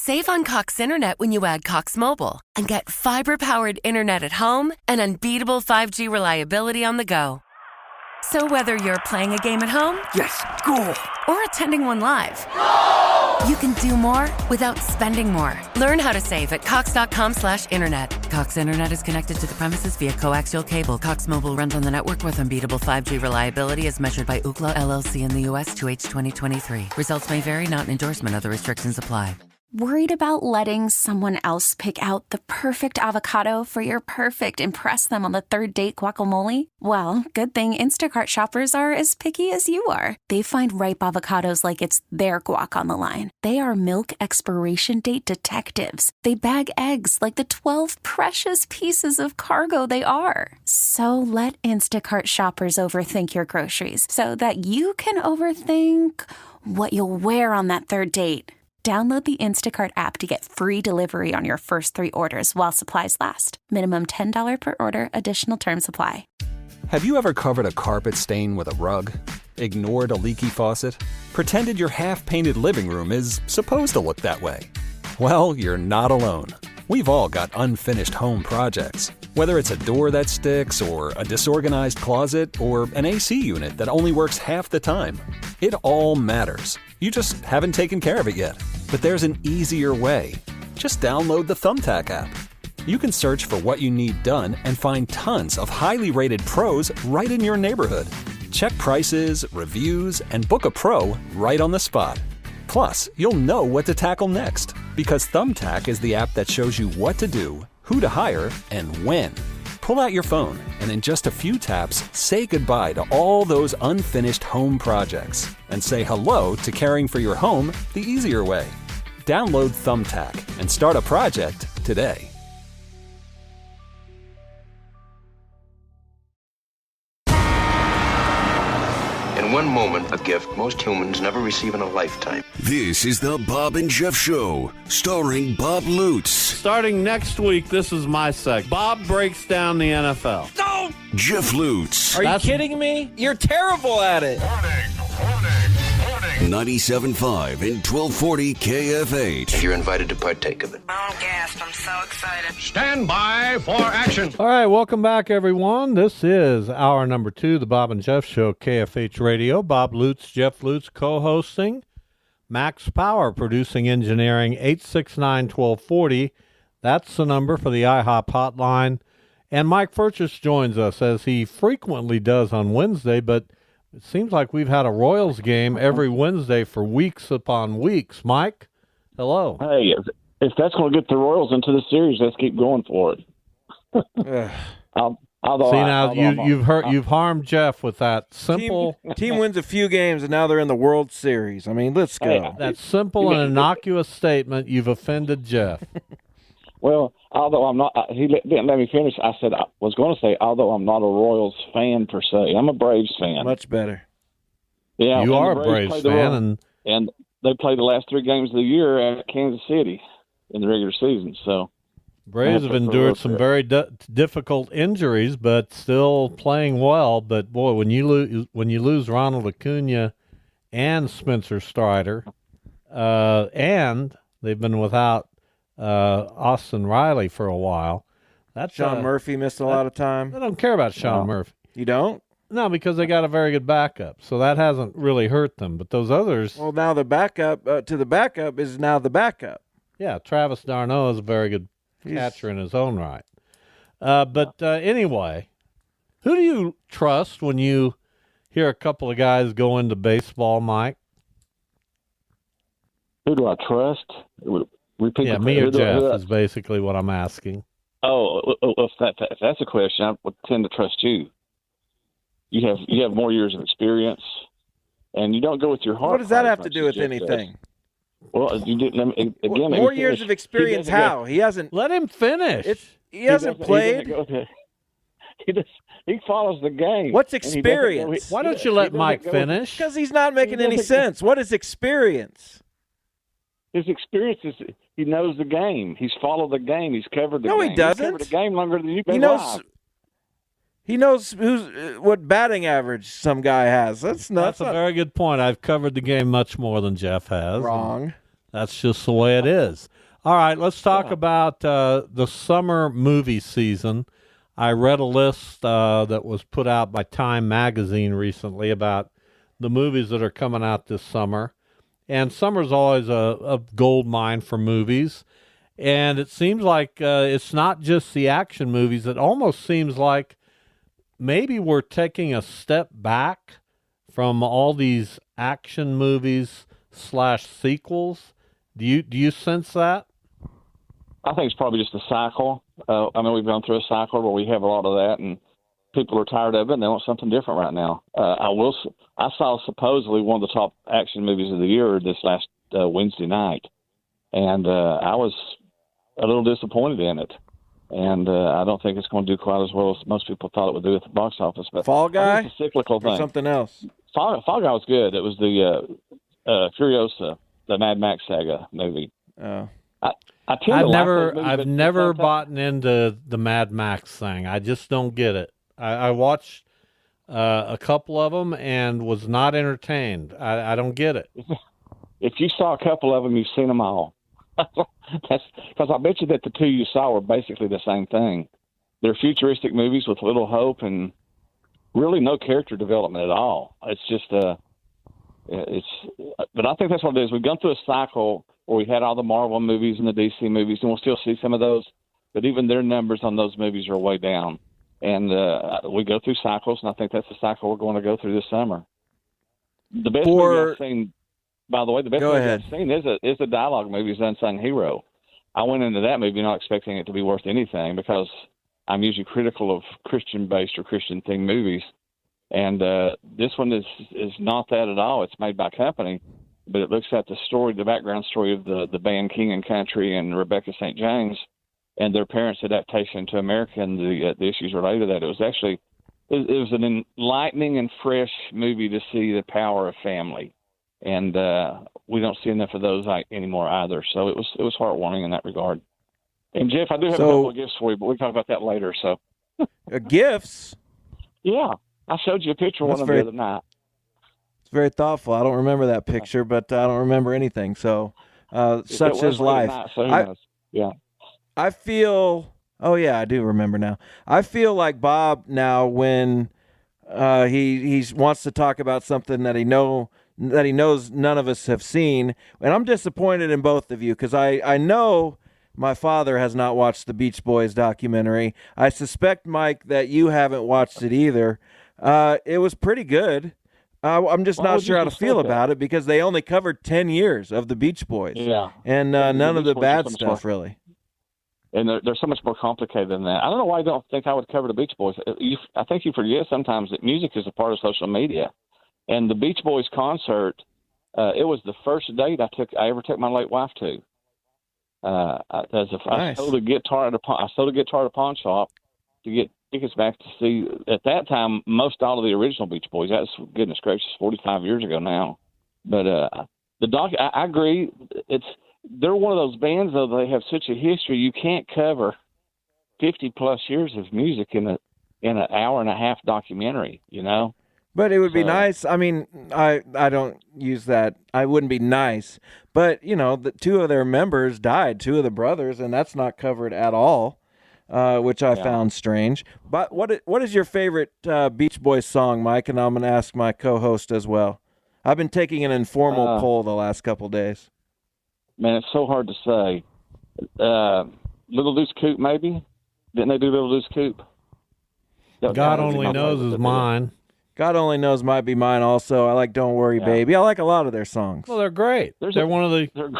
Save on Cox Internet when you add Cox Mobile and get fiber-powered internet at home and unbeatable 5G reliability on the go. So whether you're playing a game at home, yes, goal, or attending one live, you can do more without spending more. Learn how to save at cox.com/internet. Cox Internet is connected to the premises via coaxial cable. Cox Mobile runs on the network with unbeatable 5G reliability as measured by Ookla LLC in the U.S. 2H 2023. Results may vary, not an endorsement. Other restrictions apply. Worried about letting someone else pick out the perfect avocado for your perfect impress them on the third date guacamole? Well, good thing Instacart shoppers are as picky as you are. They find ripe avocados like it's their guac on the line. They are milk expiration date detectives. They bag eggs like the 12 precious pieces of cargo they are. So let Instacart shoppers overthink your groceries so that you can overthink what you'll wear on that third date. Download the Instacart app to get free delivery on your first 3 orders while supplies last. Minimum $10 per order. Additional terms apply. Have you ever covered a carpet stain with a rug? Ignored a leaky faucet? Pretended your half-painted living room is supposed to look that way? Well, you're not alone. We've all got unfinished home projects. Whether it's a door that sticks, or a disorganized closet, or an AC unit that only works half the time. It all matters. You just haven't taken care of it yet. But there's an easier way. Just download the Thumbtack app. You can search for what you need done and find tons of highly rated pros right in your neighborhood. Check prices, reviews, and book a pro right on the spot. Plus, you'll know what to tackle next, because Thumbtack is the app that shows you what to do, who to hire, and when. Pull out your phone and in just a few taps, say goodbye to all those unfinished home projects and say hello to caring for your home the easier way. Download Thumbtack and start a project today. In one moment, a gift most humans never receive in a lifetime. This is the Bob and Jeff Show, starring Bob Lutz. Starting next week, this is my segment. Bob breaks down the NFL. No! Jeff Lutz. Are you kidding me? You're terrible at it. Warning. 97.5 and 1240 KFH. You're invited to partake of it. I'm gassed. I'm so excited. Stand by for action. All right, welcome back, everyone. This is hour number 2, the Bob and Jeff Show, KFH Radio. Bob Lutz, Jeff Lutz co-hosting. Max Power producing engineering, 869-1240. That's the number for the IHOP hotline. And Mike Furches joins us, as he frequently does on Wednesday, but it seems like we've had a Royals game every Wednesday for weeks upon weeks. Mike, hello. Hey, if that's going to get the Royals into the series, let's keep going for it. You've harmed Jeff with that simple. Team wins a few games, and now they're in the World Series. I mean, let's go. Hey, that simple and innocuous statement. You've offended Jeff. Well, although I'm not, he didn't let me finish. I said I was going to say, although I'm not a Royals fan per se, I'm a Braves fan. Much better. Yeah, you are a Braves fan, and they play the last 3 games of the year at Kansas City in the regular season. So Braves have endured some very difficult injuries, but still playing well. But boy, when you lose Ronald Acuna and Spencer Strider, and they've been without Austin Riley for a while. That's Sean Murphy missed a lot of time. I don't care about Sean Murphy. You don't? No, because they got a very good backup, so that hasn't really hurt them. But those others, well, now the backup to the backup is now the backup. Yeah, Travis d'Arnaud is a very good catcher in his own right. But anyway, who do you trust when you hear a couple of guys go into baseball, Mike? Who do I trust? Repeat me or Jeff is basically what I'm asking. Oh, if that's a question, I would tend to trust you. You have more years of experience, and you don't go with your heart. What does that have to do with anything? Well, you didn't. Again, more years of experience. How he hasn't? Let him finish. He hasn't played. He follows the game. What's experience? Why don't you let Mike finish? Because he's not making any sense. What is experience? His experience is he knows the game. He's followed the game. He's covered the game. No, he doesn't. He's covered the game longer than you've been alive. He knows what batting average some guy has. That's a very good point. I've covered the game much more than Jeff has. Wrong. That's just the way it is. All right, let's talk about the summer movie season. I read a list that was put out by Time Magazine recently about the movies that are coming out this summer. And summer's always a gold mine for movies. And it seems like it's not just the action movies. It almost seems like maybe we're taking a step back from all these action movies / sequels. Do you sense that? I think it's probably just a cycle. I mean, we've gone through a cycle where we have a lot of that, and people are tired of it, and they want something different right now. I saw supposedly one of the top action movies of the year this last Wednesday night, and I was a little disappointed in it. And I don't think it's going to do quite as well as most people thought it would do at the box office. But Fall Guy? It's a cyclical thing. Or something else? Fall Guy was good. It was the Furiosa, the Mad Max saga movie. Oh. I've never bought into the Mad Max thing. I just don't get it. I watched a couple of them and was not entertained. I don't get it. If you saw a couple of them, you've seen them all. That's because I bet you that the two you saw were basically the same thing. They're futuristic movies with little hope and really no character development at all. It's just but I think that's what it is. We've gone through a cycle where we had all the Marvel movies and the DC movies, and we'll still see some of those, but even their numbers on those movies are way down. And we go through cycles, and I think that's the cycle we're going to go through this summer. The best movie I've seen, by the way, I've seen is a dialogue movie, is Unsung Hero. I went into that movie not expecting it to be worth anything because I'm usually critical of Christian-based or Christian-themed movies. And this one is not that at all. It's made by company, but it looks at the story, the background story of the band King and Country and Rebecca St. James and their parents' adaptation to America and the issues related to that. It was actually it was an enlightening and fresh movie to see the power of family, and we don't see enough of those anymore either. So it was heartwarming in that regard. And Jeff, I do have a couple of gifts for you, but we'll talk about that later. So gifts? Yeah. I showed you a picture of one of them the other night. It's very thoughtful. I don't remember that picture, but I don't remember anything. So, such is life. I feel. Oh yeah, I do remember now. I feel like Bob now when he wants to talk about something that he knows none of us have seen, and I'm disappointed in both of you because I know. My father has not watched the Beach Boys documentary. I suspect, Mike, that you haven't watched it either. It was pretty good. I'm just not sure how to feel about it because they only covered 10 years of the Beach Boys. Yeah. And none of the bad stuff, really. And they're so much more complicated than that. I don't know why you don't think I would cover the Beach Boys. I think you forget sometimes that music is a part of social media. And the Beach Boys concert, it was the first date I ever took my late wife to. Nice. I sold a guitar at a pawn shop to get tickets back to see. At that time, most all of the original Beach Boys. That's goodness gracious, 45 years ago now. But I agree. They're one of those bands though. They have such a history. You can't cover 50 plus years of music in an hour and a half documentary. You know. But it would be nice. I mean, I don't use that. I wouldn't be nice. But, the two of their members died, two of the brothers, and that's not covered at all, which I found strange. But what is your favorite Beach Boys song, Mike? And I'm going to ask my co-host as well. I've been taking an informal poll the last couple days. Man, it's so hard to say. Little Loose Coop, maybe? Didn't they do Little Loose Coop? God Only Knows is mine. God Only Knows might be mine also. I like Don't Worry, Baby. I like a lot of their songs. Well, they're great. They're one of the...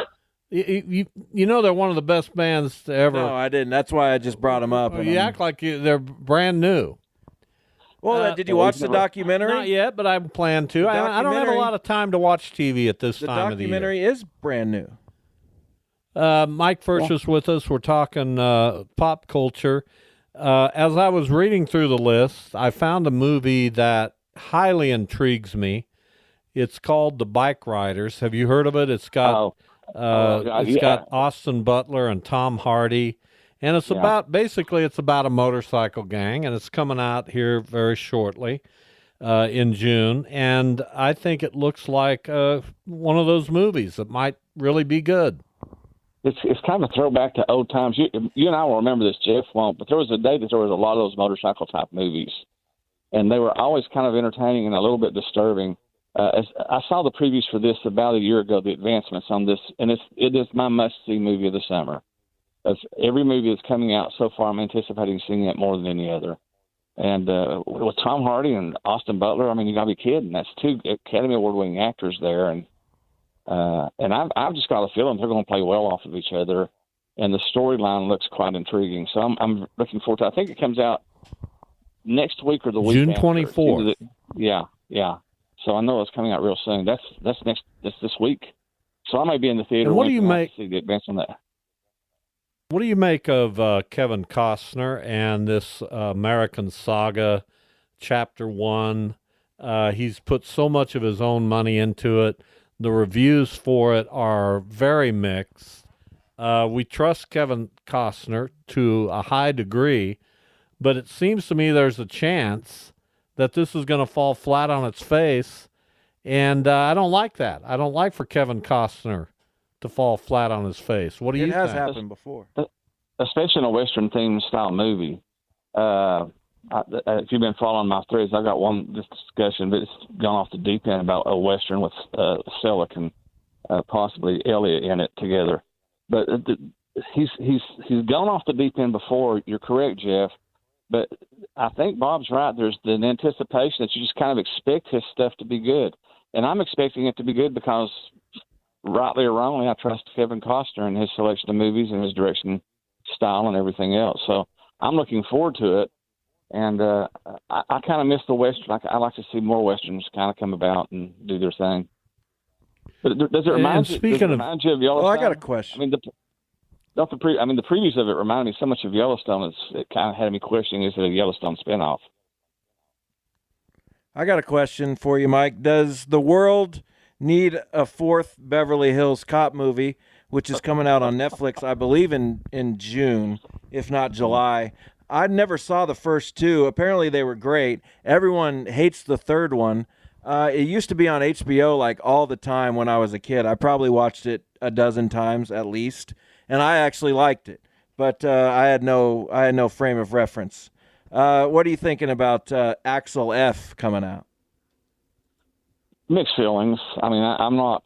they're one of the best bands to ever... No, I didn't. That's why I just brought them up. Well, you act like they're brand new. Well, did you watch the documentary? Not yet, but I plan to. I don't have a lot of time to watch TV at this time of the year. The documentary is brand new. Mike Furches with us. We're talking pop culture. As I was reading through the list, I found a movie that highly intrigues me. It's called The Bike Riders. Have you heard of it? It's got got Austin Butler and Tom Hardy, and it's about a motorcycle gang, and it's coming out here very shortly in June. And I think it looks like one of those movies that might really be good. it's kind of a throwback to old times. You and I will remember this, Jeff won't, but there was a day that there was a lot of those motorcycle type movies, and they were always kind of entertaining and a little bit disturbing. As I saw the previews for this about a year ago, the advancements on this, and it is my must-see movie of the summer. As every movie that's coming out so far, I'm anticipating seeing it more than any other. And with Tom Hardy and Austin Butler, I mean, you got to be kidding. That's two Academy Award-winning actors there, and I've just got a feeling they're going to play well off of each other, and the storyline looks quite intriguing. So I'm looking forward to it. I think it comes out next week or the week June after. 24th. Yeah. So I know it's coming out real soon. That's this week. So I may be in the theater. And what do you make? See the advance on that. What do you make of Kevin Costner and this American Saga Chapter 1? He's put so much of his own money into it. The reviews for it are very mixed. We trust Kevin Costner to a high degree, but it seems to me there's a chance that this is going to fall flat on its face, and I don't like that. I don't like for Kevin Costner to fall flat on his face. What do you think? It has happened before. Especially in a Western-themed style movie. If you've been following my threads, I got this discussion, but it's gone off the deep end about a Western with Selleck and possibly Elliott in it together. But he's gone off the deep end before. You're correct, Jeff. But I think Bob's right. There's an anticipation that you just kind of expect his stuff to be good. And I'm expecting it to be good because, rightly or wrongly, I trust Kevin Costner and his selection of movies and his direction, style, and everything else. So I'm looking forward to it. And I kind of miss the Western. I like to see more Westerns kind of come about and do their thing. But does it remind you of Yellowstone? Oh, I got a question. I mean, the previews of it reminded me so much of Yellowstone. It kind of had me questioning, is it a Yellowstone spinoff? I got a question for you, Mike. Does the world need a fourth Beverly Hills Cop movie, which is coming out on Netflix, I believe, in June, if not July? I never saw the first two. Apparently they were great. Everyone hates the third one. It used to be on HBO like all the time when I was a kid. I probably watched it a dozen times at least, and I actually liked it. But I had no frame of reference. What are you thinking about Axel F coming out? Mixed feelings. I mean, I'm not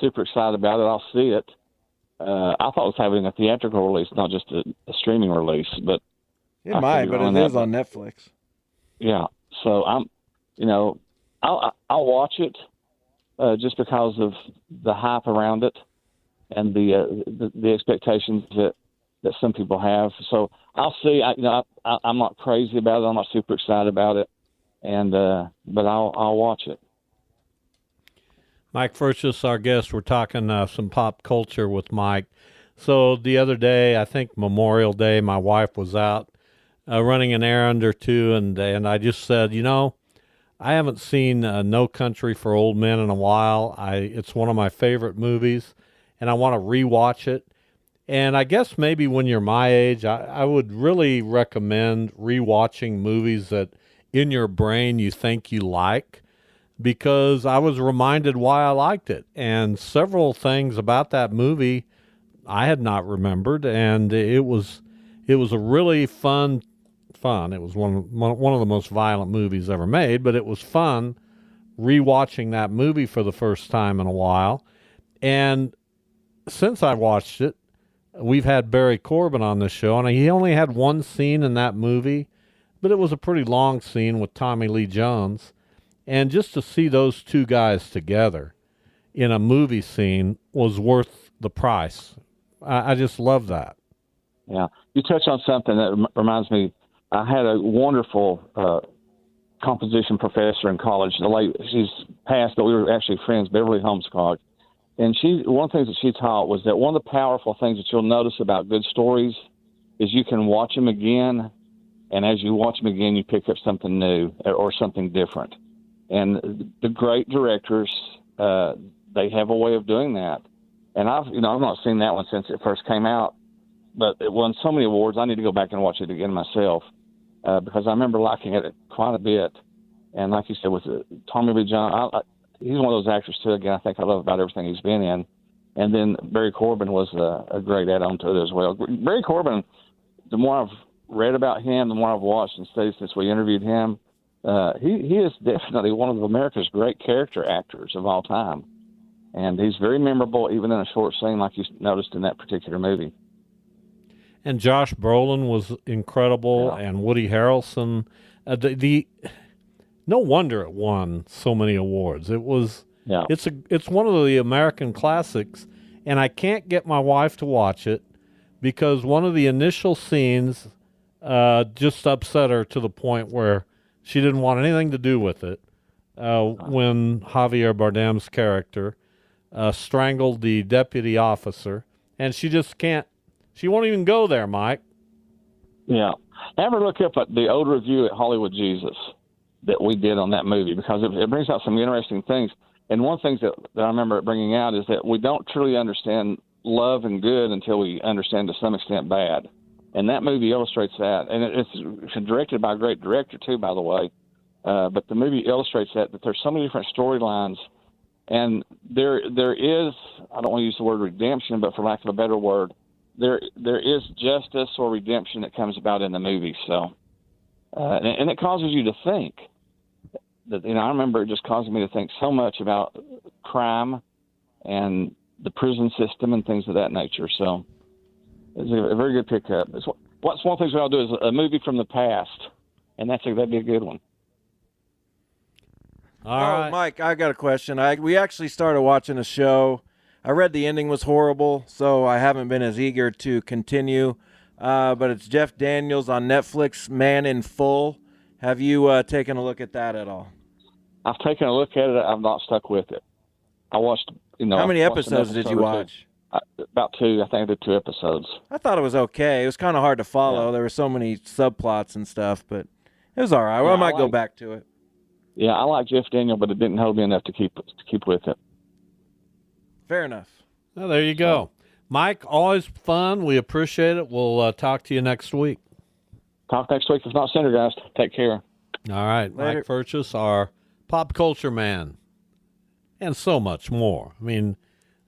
super excited about it. I'll see it. I thought it was having a theatrical release, not just a streaming release. But it might, but it is on Netflix. Yeah. So I'll watch it just because of the hype around it and the expectations that some people have. So I'll see. I'm not crazy about it. I'm not super excited about it, but I'll watch it. Mike Furches, our guest. We're talking some pop culture with Mike. So the other day, I think Memorial Day, my wife was out running an errand or two, and I just said, I haven't seen No Country for Old Men in a while. It's one of my favorite movies, and I want to rewatch it. And I guess maybe when you're my age, I would really recommend rewatching movies that in your brain you think you like, because I was reminded why I liked it. And several things about that movie I had not remembered, and it was a really fun. It was one of the most violent movies ever made, but it was fun rewatching that movie for the first time in a while. And since I watched it, we've had Barry Corbin on the show, and he only had one scene in that movie, but it was a pretty long scene with Tommy Lee Jones. And just to see those two guys together in a movie scene was worth the price. I just love that. Yeah. You touch on something that reminds me. I had a wonderful composition professor in college. She's passed, but we were actually friends, Beverly Holmescog. And one of the things that she taught was that one of the powerful things that you'll notice about good stories is you can watch them again, and as you watch them again, you pick up something new or something different. And the great directors, they have a way of doing that. And I've not seen that one since it first came out, but it won so many awards. I need to go back and watch it again myself. Because I remember liking it quite a bit. And like you said, with Tommy Lee Jones, he's one of those actors, too, again, I think I love about everything he's been in. And then Barry Corbin was a great add-on to it as well. Barry Corbin, the more I've read about him, the more I've watched and studied since we interviewed him, he is definitely one of America's great character actors of all time. And he's very memorable, even in a short scene like you noticed in that particular movie. And Josh Brolin was incredible, and Woody Harrelson. No wonder it won so many awards. It's one of the American classics, and I can't get my wife to watch it because one of the initial scenes just upset her to the point where she didn't want anything to do with it. When Javier Bardem's character strangled the deputy officer, and she just can't. She won't even go there, Mike. Yeah. Have a look up at the old review at Hollywood Jesus that we did on that movie, because it brings out some interesting things. And one thing that I remember it bringing out is that we don't truly understand love and good until we understand to some extent bad. And that movie illustrates that. And it's directed by a great director, too, by the way. But the movie illustrates that there's so many different storylines. And there is, I don't want to use the word redemption, but for lack of a better word, there is justice or redemption that comes about in the movie. So, and it causes you to think. That, I remember it just causing me to think so much about crime and the prison system and things of that nature. So, it's a very good pickup. What's one of the things I'll do is a movie from the past, and that'd be a good one. All right, Mike, I got a question. We actually started watching a show. I read the ending was horrible, so I haven't been as eager to continue. But it's Jeff Daniels on Netflix, Man in Full. Have you taken a look at that at all? I've taken a look at it. I've not stuck with it. I watched, How many episodes did you watch? About 2. I think I did 2 episodes. I thought it was okay. It was kind of hard to follow. Yeah. There were so many subplots and stuff, but it was all right. Well, I might go back to it. Yeah, I like Jeff Daniels, but it didn't hold me enough to keep with it. Fair enough. Well, there you go. Mike, always fun. We appreciate it. We'll talk to you next week. Talk next week, if not sooner, guys. Take care. All right. Later. Mike Furches, our pop culture man, and so much more. I mean,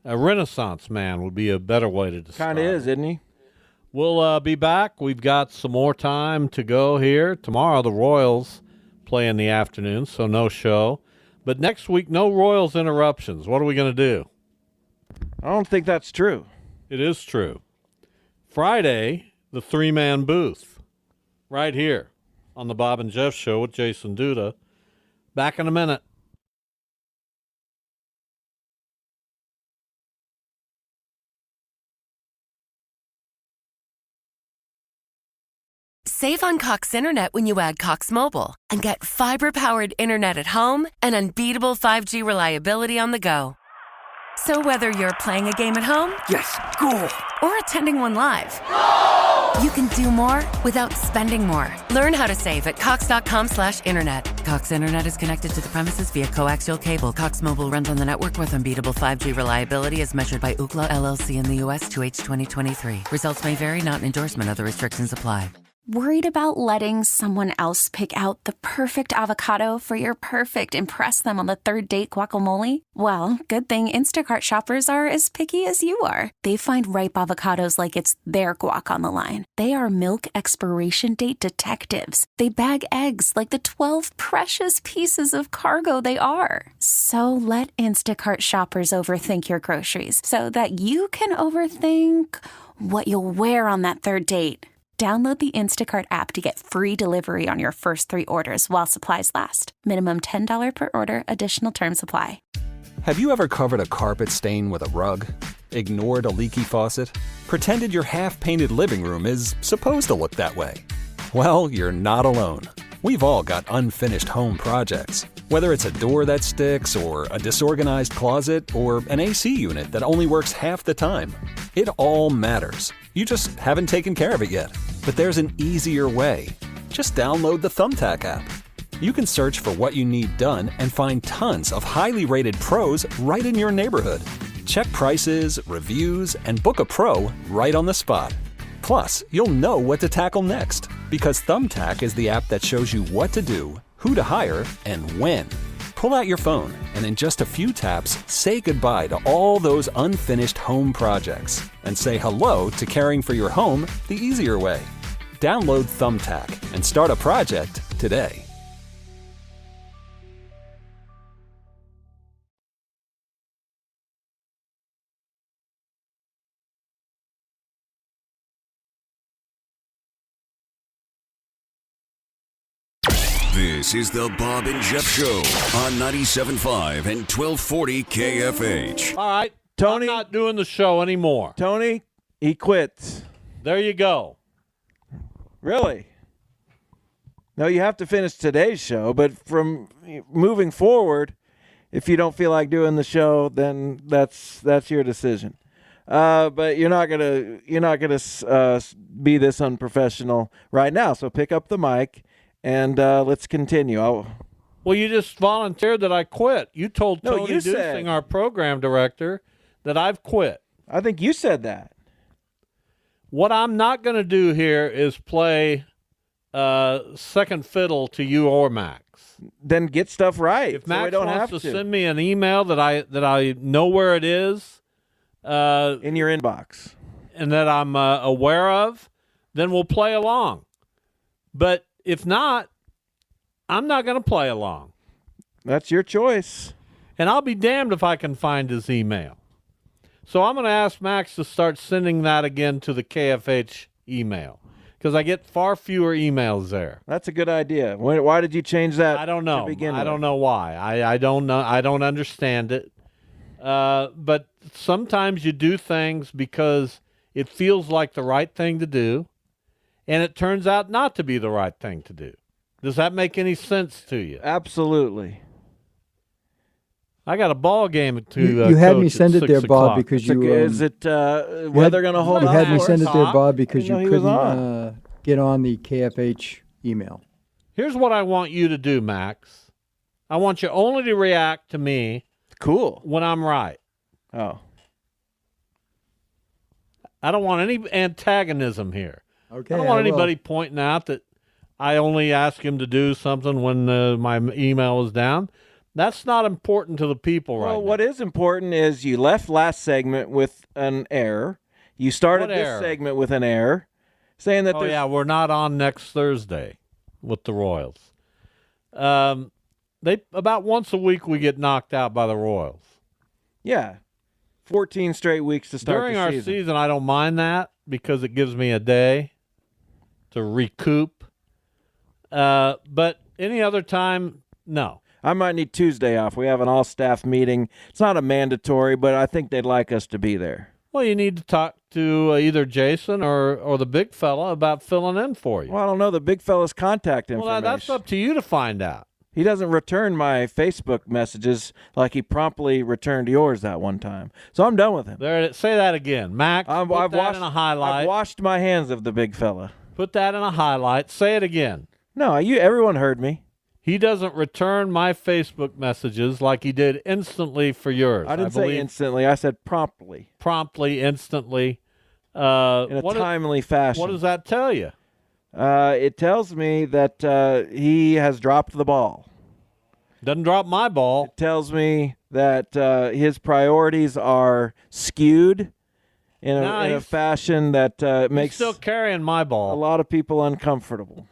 a Renaissance man would be a better way to describe it. Kind of is, isn't he? We'll be back. We've got some more time to go here. Tomorrow, the Royals play in the afternoon, so no show. But next week, no Royals interruptions. What are we going to do? I don't think that's true. It is true. Friday, the 3-man booth, right here on the Bob and Jeff Show with Jason Duda. Back in a minute. Save on Cox Internet when you add Cox Mobile and get fiber-powered internet at home and unbeatable 5G reliability on the go. So whether you're playing a game at home, yes, goal, or attending one live, you can do more without spending more. Learn how to save at cox.com/internet. Cox Internet is connected to the premises via coaxial cable. Cox Mobile runs on the network with unbeatable 5G reliability as measured by Ookla LLC in the U.S. 2H 2023. Results may vary, not an endorsement. Other restrictions apply. Worried about letting someone else pick out the perfect avocado for your perfect impress them on the third date guacamole? Well, good thing Instacart shoppers are as picky as you are. They find ripe avocados like it's their guac on the line. They are milk expiration date detectives. They bag eggs like the 12 precious pieces of cargo they are. So let Instacart shoppers overthink your groceries so that you can overthink what you'll wear on that third date. Download the Instacart app to get free delivery on your first 3 orders while supplies last. Minimum $10 per order. Additional terms apply. Have you ever covered a carpet stain with a rug? Ignored a leaky faucet? Pretended your half-painted living room is supposed to look that way? Well, you're not alone. We've all got unfinished home projects. Whether it's a door that sticks, or a disorganized closet, or an AC unit that only works half the time. It all matters. You just haven't taken care of it yet. But there's an easier way. Just download the Thumbtack app. You can search for what you need done and find tons of highly rated pros right in your neighborhood. Check prices, reviews, and book a pro right on the spot. Plus, you'll know what to tackle next, because Thumbtack is the app that shows you what to do, who to hire, and when. Pull out your phone and in just a few taps, say goodbye to all those unfinished home projects and say hello to caring for your home the easier way. Download Thumbtack and start a project today. This is the Bob and Jeff Show on 97.5 and 1240 KFH. All right, Tony, I'm not doing the show anymore. Tony, he quits. There you go. Really? No, you have to finish today's show, but from moving forward, if you don't feel like doing the show, then that's your decision. But you're not gonna be this unprofessional right now. So pick up the mic and let's continue. Well, you just volunteered that I quit. You told Tony you Dusing, said. our program director, that I've quit. I think you said that. What I'm not going to do here is play second fiddle to you or Max. Then get stuff right. If so Max we don't wants have to send me an email that I know where it is, in your inbox, and that I'm aware of, then we'll play along. But if not, I'm not going to play along. That's your choice. And I'll be damned if I can find his email. So I'm going to ask Max to start sending that again to the KFH email, because I get far fewer emails there. That's a good idea. Why did you change that? I don't know. To begin I with? don't know why. I don't know. I don't understand it. But sometimes you do things because it feels like the right thing to do, and it turns out not to be the right thing to do. Does that make any sense to you? Absolutely. I got a ball game to you had me send it there, Bob, o'clock. because you is it weather going to hold you on? had me for send us? it there, Bob, because you he was couldn't get on the KFH email. Here's what I want you to do, Max. I want you only to react to me Cool. when I'm right. Oh. I don't want any antagonism here. Okay. I don't want anybody pointing out that I only ask him to do something when my email is down. That's not important to the people right now. Well, what is important is you left last segment with an error. You started What this error? segment with an error, saying that Oh, there's yeah, we're not on next Thursday with the Royals. They about once a week we get knocked out by the Royals. 14 straight weeks to start During the our season, I don't mind that because it gives me a day to recoup. But any other time, no. I might need Tuesday off. We have an all-staff meeting. It's not a mandatory, but I think they'd like us to be there. Well, you need to talk to either Jason or the big fella about filling in for you. Well, I don't know the big fella's contact information. Well, that's up to you to find out. He doesn't return my Facebook messages like he promptly returned yours that one time. So I'm done with him. There, say that again, Max. I've put that washed, in a highlight. I've washed my hands of the big fella. Put that in a highlight. Say it again. No, everyone heard me. He doesn't return my Facebook messages like he did instantly for yours. I didn't say instantly. I said promptly. Promptly, instantly. In a timely fashion. What does that tell you? It tells me that he has dropped the ball. Doesn't drop my ball. It tells me that his priorities are skewed in a fashion that makes still carrying my ball. A lot of people uncomfortable.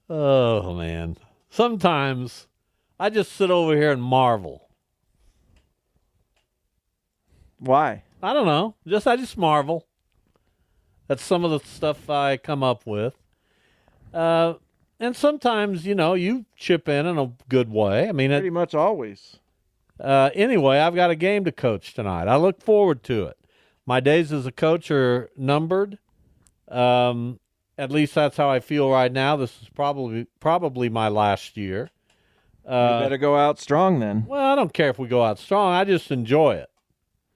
Oh, man. Sometimes I just sit over here and marvel. Why? I don't know. I just marvel. That's some of the stuff I come up with. And sometimes, you chip in a good way. I mean, pretty much always. Anyway, I've got a game to coach tonight. I look forward to it. My days as a coach are numbered. At least that's how I feel right now. This is probably my last year. You better go out strong then. Well, I don't care if we go out strong. I just enjoy it.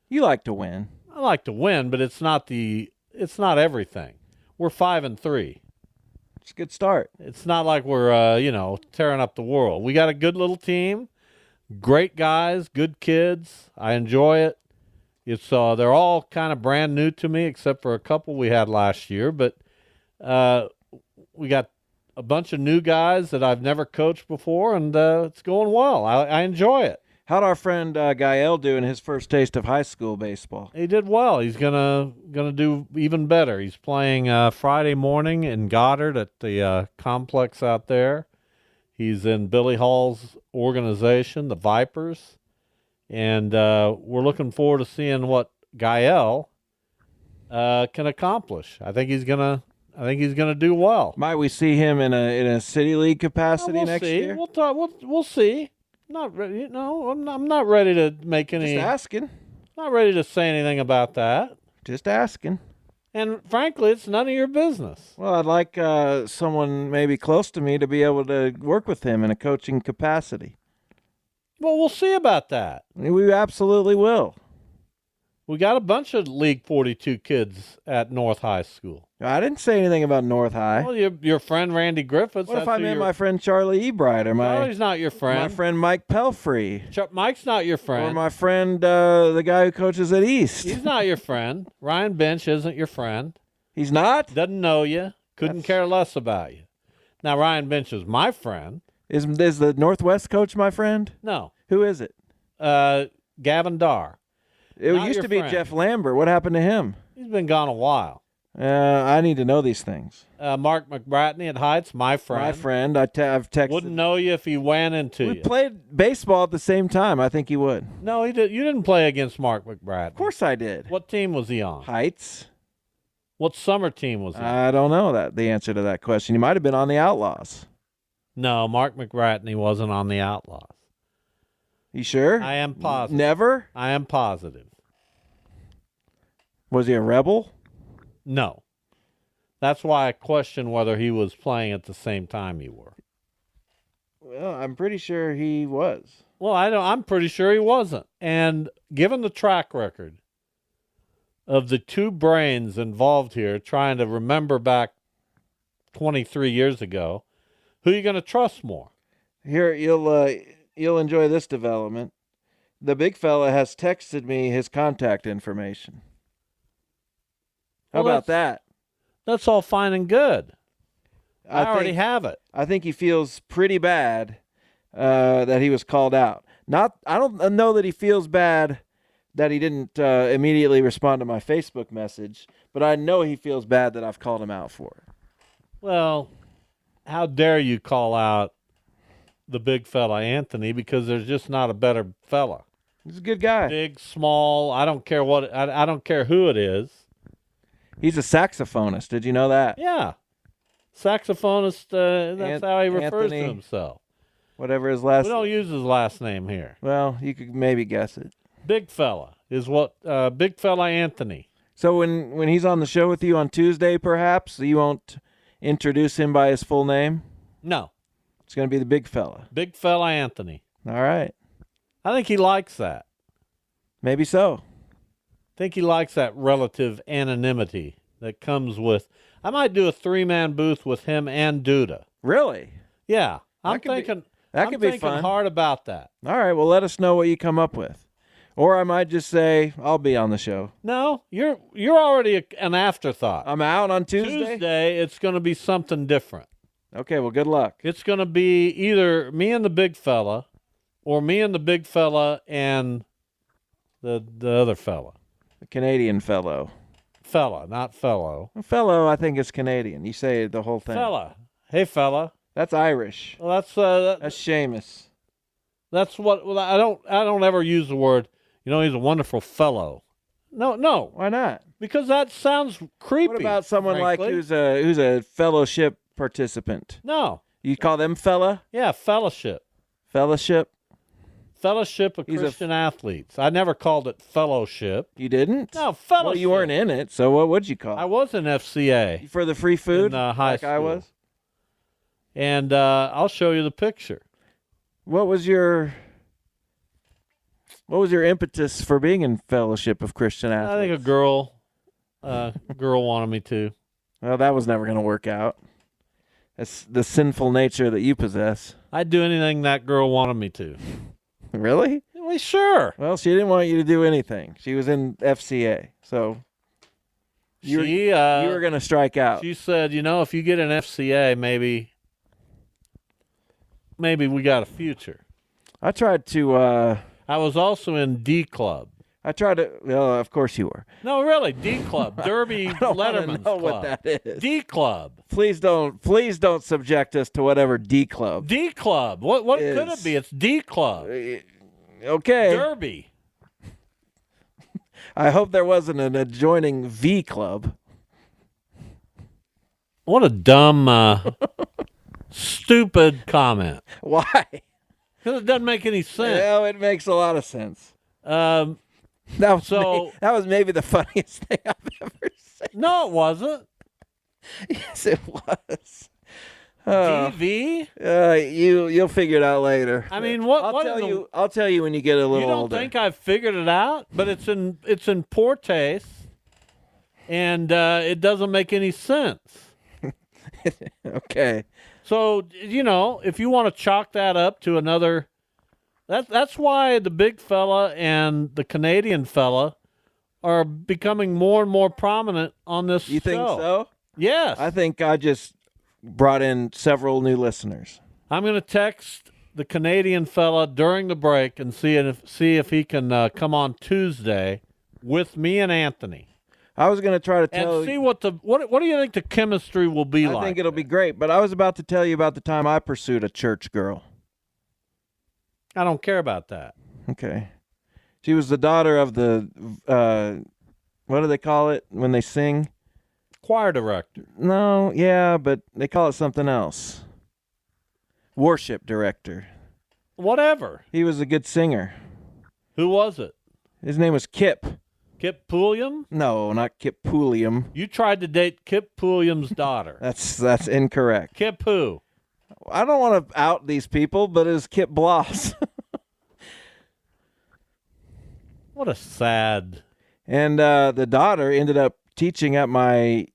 You like to win. I like to win, but it's not everything. We're 5-3. It's a good start. It's not like we're tearing up the world. We got a good little team, great guys, good kids. I enjoy it. It's they're all kind of brand new to me, except for a couple we had last year. But we got a bunch of new guys that I've never coached before, and it's going well. I enjoy it. How'd our friend Gael do in his first taste of high school baseball? He did well. He's gonna do even better. He's playing Friday morning in Goddard at the complex out there. He's in Billy Hall's organization, the Vipers, and we're looking forward to seeing what Gael can accomplish. I think he's gonna do well. Might we see him in a city league capacity we'll next see. year? We'll see. Not ready. No, I'm not ready to make any. Just asking. Not ready to say anything about that. Just asking. And frankly, it's none of your business. Well, I'd like someone maybe close to me to be able to work with him in a coaching capacity. Well, we'll see about that. We absolutely will. We got a bunch of League 42 kids at North High School. I didn't say anything about North High. Well, your friend Randy Griffiths. What if I meant my friend Charlie Ebright or No, he's not your friend. my friend Mike Pelfrey? Mike's not your friend. Or my friend, the guy who coaches at East. He's not your friend. Ryan Bench isn't your friend. He's not? Doesn't know you. Couldn't care less about you. Now, Ryan Bench is my friend. Is the Northwest coach my friend? No. Who is it? Gavin Darr. It Not used your to be friend. Jeff Lambert. What happened to him? He's been gone a while. I need to know these things. Mark McBratney at Heights, my friend. My friend. I've texted. Wouldn't know you if he ran into you. We played baseball at the same time. I think he would. No, he did. You didn't play against Mark McBratney. Of course I did. What team was he on? Heights. What summer team was he on? I don't know the answer to that question. He might have been on the Outlaws. No, Mark McBratney wasn't on the Outlaws. You sure? I am positive. Never? I am positive. Was he a Rebel? No. That's why I question whether he was playing at the same time you were. Well, I'm pretty sure he was. Well, I'm pretty sure he wasn't. And given the track record of the two brains involved here trying to remember back 23 years ago, who are you going to trust more? Here, you'll enjoy this development. The big fella has texted me his contact information. How about that? That's all fine and good. I already think- have it. I think he feels pretty bad that he was called out. I don't know that he feels bad that he didn't immediately respond to my Facebook message, but I know he feels bad that I've called him out for it. Well, how dare you call out the big fella Anthony, because there's just not a better fella. He's a good guy. Big, small, I don't care what I don't care who it is. He's a saxophonist. Did you know that? Yeah. Saxophonist, that's how he refers Anthony, to himself. Whatever his last We don't use his last name here. Well, you could maybe guess it. Big fella is what big fella Anthony. So when he's on the show with you on Tuesday, perhaps, you won't introduce him by his full name? No. It's going to be the big fella. Big fella Anthony. All right. I think he likes that. Maybe so. I think he likes that relative anonymity that comes with. I might do a 3-man booth with him and Duda. Really? Yeah. I'm That could be thinking fun. hard about that. All right. Well, let us know what you come up with. Or I might just say, I'll be on the show. No, you're already an afterthought. I'm out on Tuesday? Tuesday, it's going to be something different. Okay, well, good luck. It's going to be either me and the big fella or me and the big fella and the other fella. The Canadian fellow. Fella, not fellow. Fellow, I think, is Canadian. You say the whole thing. Fella. Hey, fella. That's Irish. Well, that's Seamus. That's what. Well, I don't ever use the word. You know, he's a wonderful fellow. No. Why not? Because that sounds creepy. What about someone frankly. like who's a fellowship participant? No. You call them fella? Yeah, fellowship. Fellowship? Fellowship of Christian athletes. I never called it fellowship. You didn't? No, fellowship. Well, you weren't in it, so what would you call it? I was in FCA. For the free food? In high like school. I was? And I'll show you the picture. What was your impetus for being in Fellowship of Christian Athletes? I think a girl wanted me to. Well, that was never going to work out. That's the sinful nature that you possess. I'd do anything that girl wanted me to. Really? Well, sure. Well, she didn't want you to do anything. She was in FCA, so you were going to strike out. She said, if you get an FCA, maybe maybe we got a future. I tried to. I was also in D Club. I tried to. Well, of course you were. No, really, D Club, Derby Letterman's know Club. what that is. D Club. Please don't subject us to whatever D Club. D Club. What could it be? It's D Club. Okay. Derby. I hope there wasn't an adjoining V Club. What a dumb, stupid comment. Why? Because it doesn't make any sense. Well, it makes a lot of sense. That was maybe the funniest thing I've ever seen. No, it wasn't. Yes, it was. DV? You'll figure it out later. I mean, what? I'll tell you when you get a little older. You don't think I've figured it out? But it's in poor taste, and it doesn't make any sense. Okay. So if you want to chalk that up to another, that's why the big fella and the Canadian fella are becoming more and more prominent on this show. You think so? Yes. I think I just brought in several new listeners. I'm going to text the Canadian fella during the break and see if he can come on Tuesday with me and Anthony. I was going to try to tell and see what do you think the chemistry will be like? I think it'll be great, but I was about to tell you about the time I pursued a church girl. I don't care about that. Okay. She was the daughter of the what do they call it when they sing? Choir director. No, yeah, but they call it something else. Worship director. Whatever. He was a good singer. Who was it? His name was Kip. Kip Pulliam? No, not Kip Pulliam. You tried to date Kip Pulliam's daughter. That's incorrect. Kip who? I don't want to out these people, but it was Kip Bloss. What a sad. And the daughter ended up teaching at I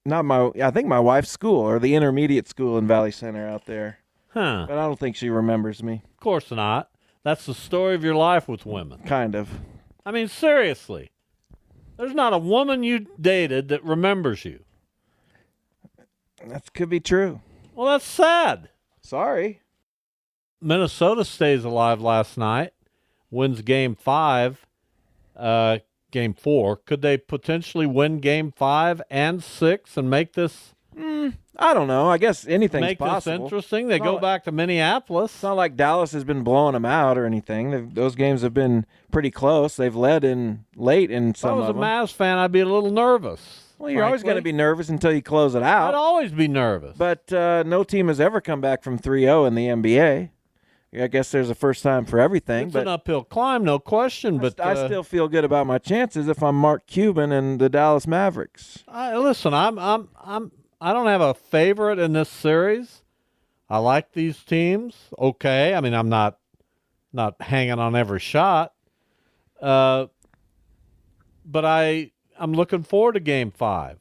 think my wife's school, or the intermediate school in Valley Center out there. Huh. But I don't think she remembers me. Of course not. That's the story of your life with women. Kind of. I mean, seriously. There's not a woman you dated that remembers you. That could be true. Well, that's sad. Sorry. Minnesota stays alive last night, wins Game 5, Game 4. Could they potentially win Game 5 and 6 and make this? I don't know. I guess anything's possible. Make this interesting. They go back to Minneapolis. It's not like Dallas has been blowing them out or anything. Those games have been pretty close. They've led in late in some of them. If I was a Mavs fan, I'd be a little nervous. Well, you're always going to be nervous until you close it out. I'd always be nervous. But no team has ever come back from 3-0 in the NBA. I guess there's a first time for everything. It's an uphill climb, no question. But I still feel good about my chances if I'm Mark Cuban and the Dallas Mavericks. Listen, I don't have a favorite in this series. I like these teams. Okay, I mean I'm not hanging on every shot. But I'm looking forward to Game 5.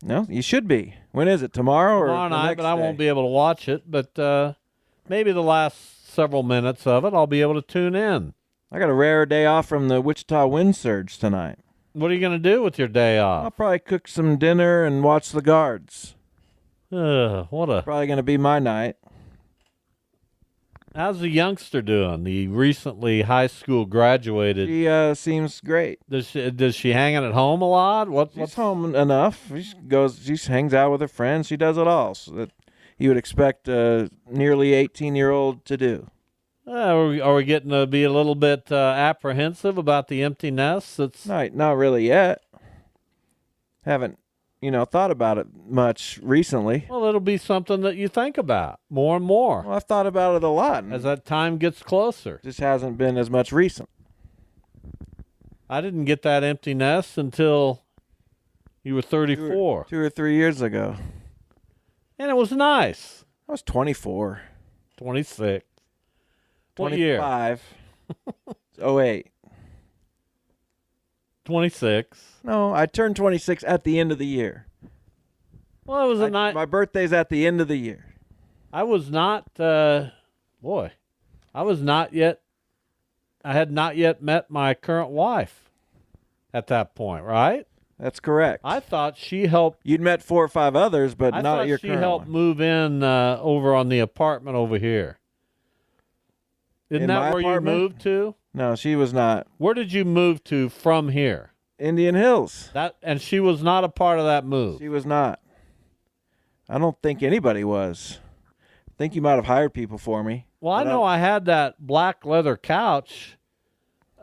No, you should be. When is it? Tomorrow or tomorrow the night? next But I day? won't be able to watch it. But maybe the last several minutes of it, I'll be able to tune in. I got a rare day off from the Wichita wind surge tonight. What are you going to do with your day off? I'll probably cook some dinner and watch the guards. Probably going to be my night. How's the youngster doing? The recently high school graduated. She seems great. Does she hang at home a lot? She's home enough. She hangs out with her friends. She does it all so that you would expect a nearly 18-year-old to do. Are we getting to be a little bit apprehensive about the empty nest? Not really yet. Haven't, thought about it much recently. Well, it'll be something that you think about more and more. Well, I've thought about it a lot. As that time gets closer. Just hasn't been as much recent. I didn't get that empty nest until you were 34. 2 or 3 years ago. And it was nice. I was 24. 26. What year? 25. 08. 26. No, I turned 26 at the end of the year. Well, it was a night. My birthday's at the end of the year. I was not, I was not yet, I had not yet met my current wife at that point, right? That's correct. I thought she helped. You'd met 4 or 5 others, but I not thought your she current helped one. move in over on the apartment over here. Isn't In that my where apartment? you moved to? No, she was not. Where did you move to from here? Indian Hills. And she was not a part of that move. She was not. I don't think anybody was. I think you might have hired people for me. Well, I know I had that black leather couch.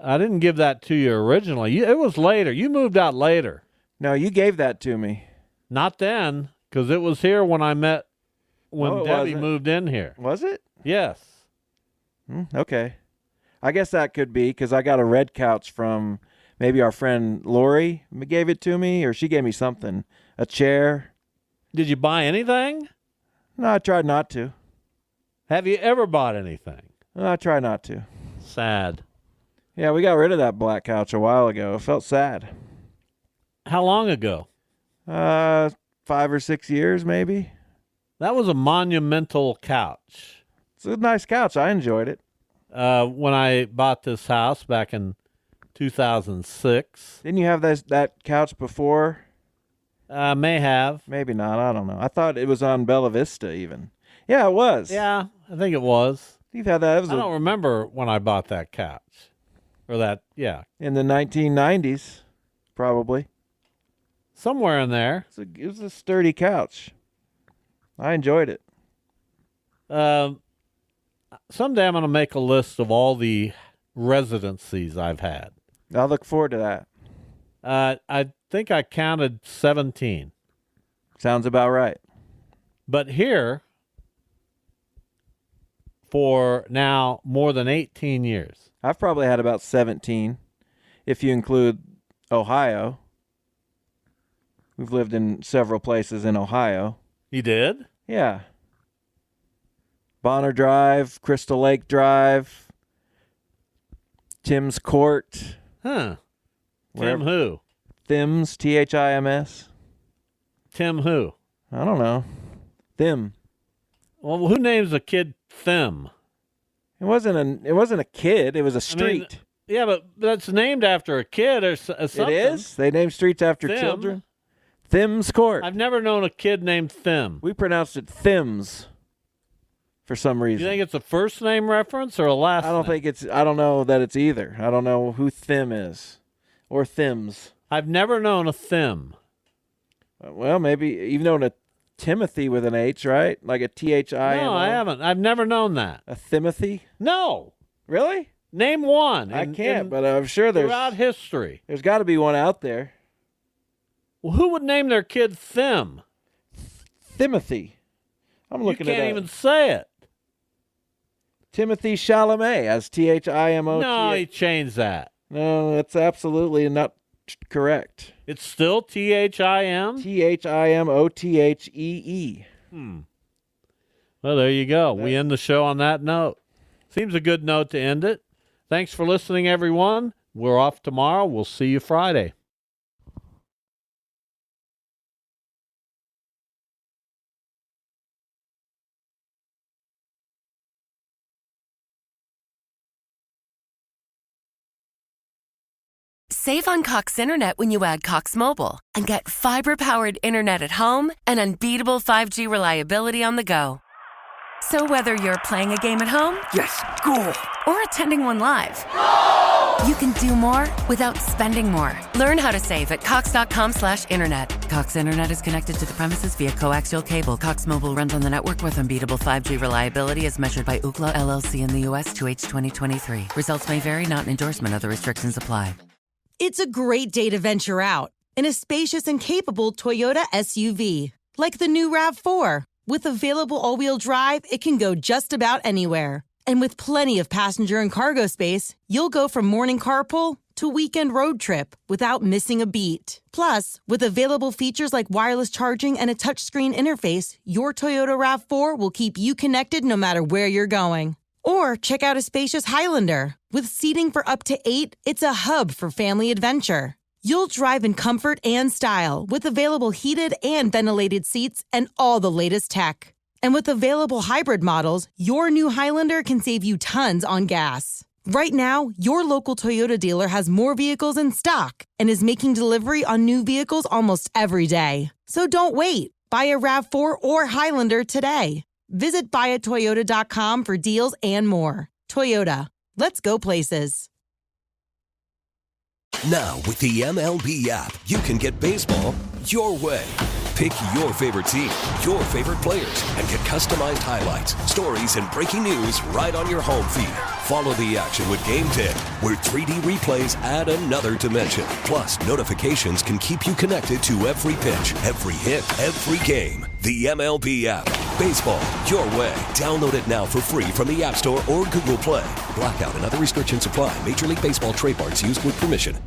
I didn't give that to you originally. It was later. You moved out later. No, you gave that to me. Not then, because it was here when I met, when No, it Debbie wasn't. moved in here. Was it? Yes. Okay. I guess that could be because I got a red couch from maybe our friend Lori gave it to me, or she gave me something. A chair. Did you buy anything? No, I tried not to. Have you ever bought anything? No, I tried not to. Sad. Yeah, we got rid of that black couch a while ago. It felt sad. How long ago? 5 or 6 years, maybe. That was a monumental couch. It's a nice couch. I enjoyed it. When I bought this house back in 2006. Didn't you have that couch before? May have. Maybe not. I don't know. I thought it was on Bella Vista even. Yeah, it was. Yeah, I think it was. You've had that. I don't remember when I bought that couch. Or that, yeah. In the 1990s, probably. Somewhere in there. It was a sturdy couch. I enjoyed it. Someday I'm going to make a list of all the residencies I've had. I'll look forward to that. I think I counted 17. Sounds about right. But here, for now more than 18 years. I've probably had about 17, if you include Ohio. We've lived in several places in Ohio. You did? Yeah. Bonner Drive, Crystal Lake Drive, Tim's Court. Huh. Tim who? Thims, Thims. Tim who? I don't know. Thim. Well, who names a kid Thim? It wasn't a kid. It was a street. I mean, yeah, but that's named after a kid or something. It is? They name streets after Thim. children? Thim's Court. I've never known a kid named Thim. We pronounced it Thims for some reason. You think it's a first name reference or a last name? I don't know that it's either. I don't know who Thim is or Thims. I've never known a Thim. Well, maybe you've known a Timothy with an H, right? Like a Thim. No, I haven't. I've never known that. A Timothy? No. Really? Name one. I can't, but I'm sure throughout history. There's got to be one out there. Well, who would name their kid Thim? Timothy. I'm looking at You can't even say it. Timothy Chalamet as Thimo. No, he changed that. No, that's absolutely not correct. It's still Thim? Thimothee. Well, there you go. We end the show on that note. Seems a good note to end it. Thanks for listening, everyone. We're off tomorrow. We'll see you Friday. Save on Cox Internet when you add Cox Mobile and get fiber-powered internet at home and unbeatable 5G reliability on the go. So whether you're playing a game at home, Yes, cool. or attending one live, you can do more without spending more. Learn how to save at cox.com/internet. Cox Internet is connected to the premises via coaxial cable. Cox Mobile runs on the network with unbeatable 5G reliability as measured by Ookla LLC in the U.S. 2H 2023. Results may vary, not an endorsement. Other restrictions apply. It's a great day to venture out in a spacious and capable Toyota SUV. Like the new RAV4. With available all-wheel drive, it can go just about anywhere. And with plenty of passenger and cargo space, you'll go from morning carpool to weekend road trip without missing a beat. Plus, with available features like wireless charging and a touchscreen interface, your Toyota RAV4 will keep you connected no matter where you're going. Or check out a spacious Highlander. With seating for up to 8, it's a hub for family adventure. You'll drive in comfort and style with available heated and ventilated seats and all the latest tech. And with available hybrid models, your new Highlander can save you tons on gas. Right now, your local Toyota dealer has more vehicles in stock and is making delivery on new vehicles almost every day. So don't wait. Buy a RAV4 or Highlander today. Visit buyatoyota.com for deals and more. Toyota, let's go places. Now, with the MLB app, you can get baseball your way. Pick your favorite team, your favorite players, and get customized highlights, stories, and breaking news right on your home feed. Follow the action with Game 10, where 3D replays add another dimension. Plus, notifications can keep you connected to every pitch, every hit, every game. The MLB app. Baseball your way. Download it now for free from the App Store or Google Play. Blackout and other restrictions apply. Major League Baseball trademarks used with permission.